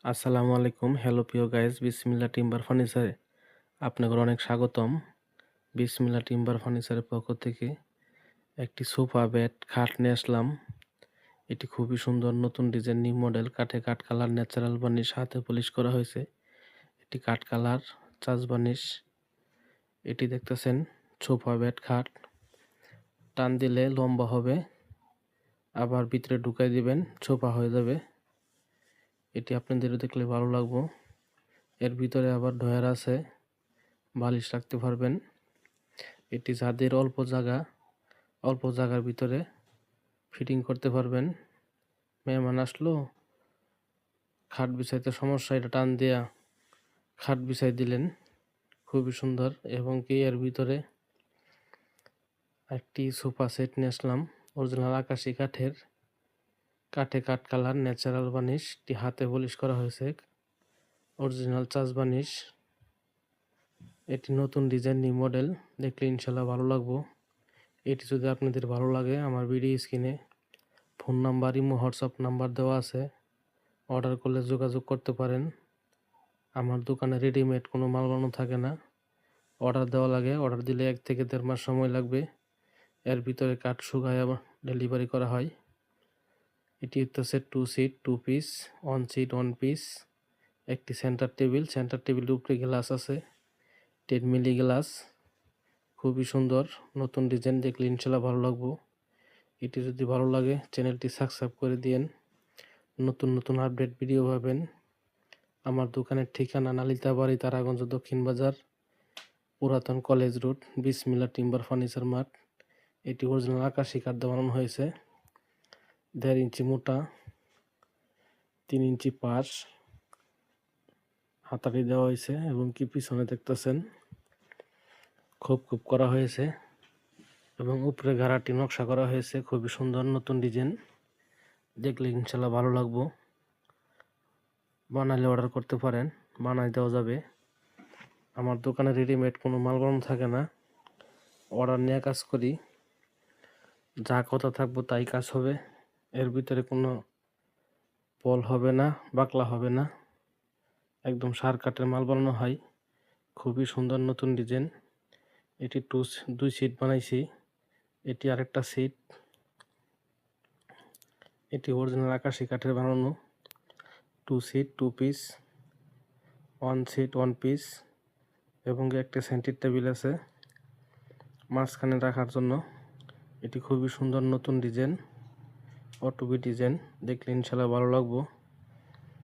আসসালামু আলাইকুম। হ্যালো প্রিয় গাইস, বিসমিল্লাহ টিম্বার ফার্নিচারে আপনাদের অনেক স্বাগতম। বিসমিল্লাহ টিম্বার ফার্নিচারের পক্ষ থেকে একটি সোফা বেড খাট নিয়ে আসলাম। এটি খুবই সুন্দর, নতুন ডিজাইন, নিউ মডেল, কাঠে কাঠ কালার, ন্যাচারাল বার্নিশ, হাতে পলিশ করা হয়েছে। এটি কাঠ কালার, চাষ বার্নিশ। এটি দেখতেছেন সোফা বেড খাট, টান দিলে লম্বা হবে, আবার ভিতরে ঢুকাই দিবেন, সোফা হয়ে যাবে। এটি আপনাদের দেখলে ভালো লাগবে। এর ভিতরে আবার ড্রয়ার আছে, বালিশ রাখতে পারবেন। এটি যাদের অল্প জায়গার ভিতরে ফিটিং করতে পারবেন। মেহমান আসলো, খাট বিছাইতে সমস্যা, এটা টান দিয়া খাট বিছাই দিলেন, খুবই সুন্দর। এবং কি এর ভিতরে একটি সোফা সেট নিয়ে আসলাম, অরিজিনাল আকাশি কাঠের, কাঠে কাঠ কালার, ন্যাচারাল বার্নিশ, এটি হাতে পলিশ করা হয়েছে, অরিজিনাল চাষ বার্নিশ। এটি নতুন ডিজাইন, নিউ মডেল, দেখলে ইনশাল্লাহ ভালো লাগবো। এটি যদি আপনাদের ভালো লাগে, আমার ভিডিও স্ক্রিনে phone number, imo, WhatsApp number দেওয়া আছে, অর্ডার করলে যোগাযোগ করতে পারেন। আমার দোকানে রেডিমেড কোনো মাল বানানো থাকে না, অর্ডার দেওয়া লাগে। অর্ডার দিলে 1 থেকে 1.5 মাস সময় লাগবে। এর ভিতরে কাঠ শুকায় আবার ডেলিভারি করা হয়। এটি হচ্ছে 2 সিট 2 পিস, 1 সিট 1 পিস, একটি সেন্টার টেবিলের উপরে গ্লাস আছে, 10 মিলি গ্লাস, খুবই সুন্দর, নতুন ডিজাইন, দেখলে ইনশাল্লাহ ভালো লাগবো। এটি যদি ভালো লাগে, চ্যানেলটি সাবস্ক্রাইব করে দিয়েন, নতুন নতুন আপডেট ভিডিও পাবেন। আমার দোকানের ঠিকানা নালিতাবাড়ি, তারাগঞ্জ, দক্ষিণ বাজার, পুরাতন কলেজ রোড, বিসমিল্লাহ টিম্বার ফার্নিচার মার্ট। এটি অরিজিনাল আকাশি কাঠ দিয়ে বানানো হয়েছে, 1.5 ইঞ্চি মোটা, 3 ইঞ্চি পাশ হাতাটি দেওয়া হয়েছে। এবং কি পিছনে দেখতেছেন খোপ করা হয়েছে, এবং উপরে গাড়াটি নকশা করা হয়েছে, খুবই সুন্দর, নতুন ডিজাইন, দেখলে ইনশাল্লাহ ভালো লাগবো। বানাইলে অর্ডার করতে পারেন, বানাই দেওয়া যাবে। আমার দোকানে রেডিমেড কোনো মাল বানানো থাকে না, অর্ডার নিয়ে কাজ করি। যা কথা থাকবো তাই কাজ হবে। এর ভিতরে কোনো পল হবে না, বাকলা হবে না, একদম সার কাঠের মাল বানানো হয়। খুবই সুন্দর, নতুন ডিজাইন। এটি 2 সিট বানাইছি, এটি আরেকটা সিট। এটি অরিজিনাল আকাশি কাঠের বানানো, 2 সিট 2 পিস, 1 সিট 1 পিস, এবং একটা সেন্টার টেবিল আছে মাঝখানে রাখার জন্য। এটি খুবই সুন্দর, নতুন ডিজাইন, অটোবি ডিজাইন, দেখলে ইনশাল্লাহ ভালো লাগবো।